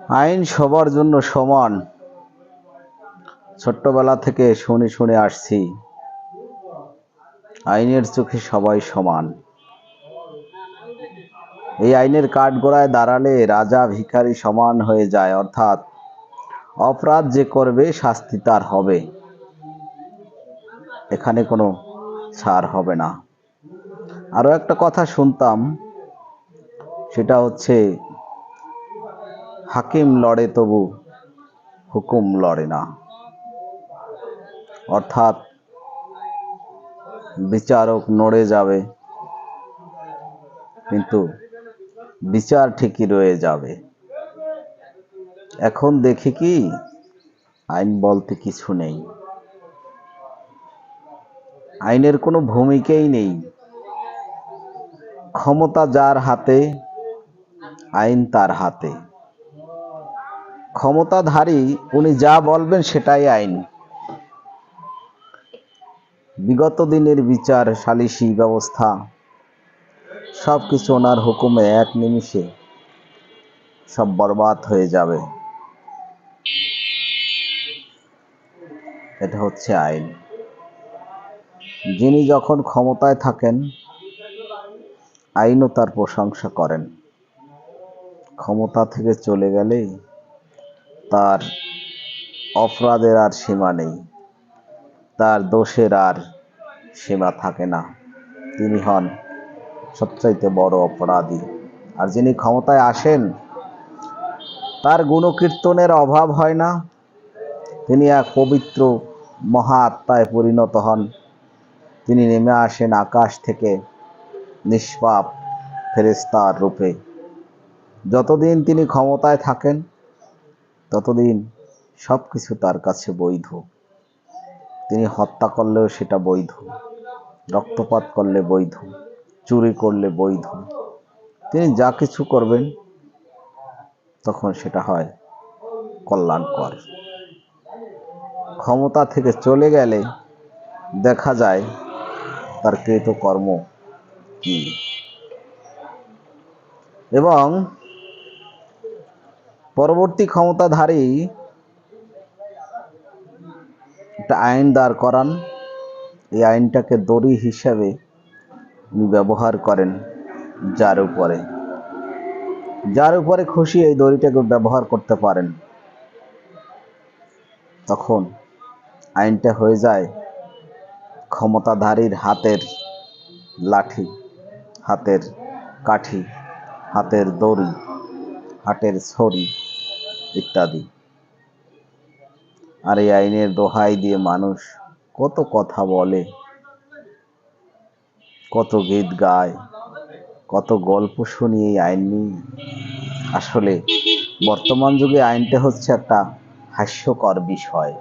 আইন সবার জন্য সমান। ছোট্টবেলা থেকে শুনে শুনে আসছি, আইনের চোখে সবাই সমান। এই আইনের কাঠগড়ায় দাঁড়ালে রাজা ভিখারি সমান হয়ে যায়, অর্থাৎ অপরাধ যে করবে শাস্তি তার হবে, এখানে কোনো ছাড় হবে না। আরো একটা কথা শুনতাম, সেটা হচ্ছে হাকিম লড়ে তবু হুকুম লড়ে না, অর্থাৎ বিচারক নড়ে যাবে কিন্তু বিচার ঠিকই রয়ে যাবে। এখন দেখি কি আইন বলতে কিছু নেই, আইনের কোনো ভূমিকাই নেই। ক্ষমতা যার হাতে আইন তার হাতে। ক্ষমতাধারী উনি যা বলবেন সেটাই আইন। বিগত দিনের বিচার সালিসি ব্যবস্থা সবকিছু ওনার হুকুমে এক নিমিষে সব বরবাদ হয়ে যাবে। এটা হচ্ছে আইন। যিনি যখন ক্ষমতায় থাকেন আইনও তার প্রশংসা করেন, ক্ষমতা থেকে চলে গেলেই তার অপরাধের আর সীমা নেই, তার দোষের আর সীমা থাকে না, তিনি হন সবচাইতে বড় অপরাধী। আর যিনি ক্ষমতায় আসেন তার গুণকীর্তনের অভাব হয় না, তিনি এক পবিত্র মহা আত্মায় পরিণত হন। তিনি নেমে আসেন আকাশ থেকে নিষ্পাপ ফেরেশতার রূপে। যতদিন তিনি ক্ষমতায় থাকেন ততদিন সব কিছু তার কাছে বৈধ। তিনি হত্যা করলেও সেটা বৈধ, রক্তপাত করলে বৈধ, চুরি করলে বৈধ। তিনি যা কিছু করবেন তখন সেটা হয় কল্যাণকর। ক্ষমতা থেকে চলে গেলে দেখা যায় তার কৃতকর্ম কি। এবং পরবর্তী ক্ষমতাধারী একটা আইন দাঁড় করান, এই আইনটাকে দড়ি হিসাবে উনি ব্যবহার করেন যার উপরে খুশি এই দড়িটাকে ব্যবহার করতে পারেন। তখন আইনটা হয়ে যায় ক্ষমতাধারীর হাতের লাঠি, হাতের কাঠি, হাতের দড়ি, হাতের ছড়ি ইত্যাদি। আর এই আইনের দোহাই দিয়ে মানুষ কত কথা বলে, কত গীত গায়, কত গল্প শুনি এই আইন নিয়ে। আসলে বর্তমান যুগে আইনটা হচ্ছে একটা হাস্যকর বিষয়।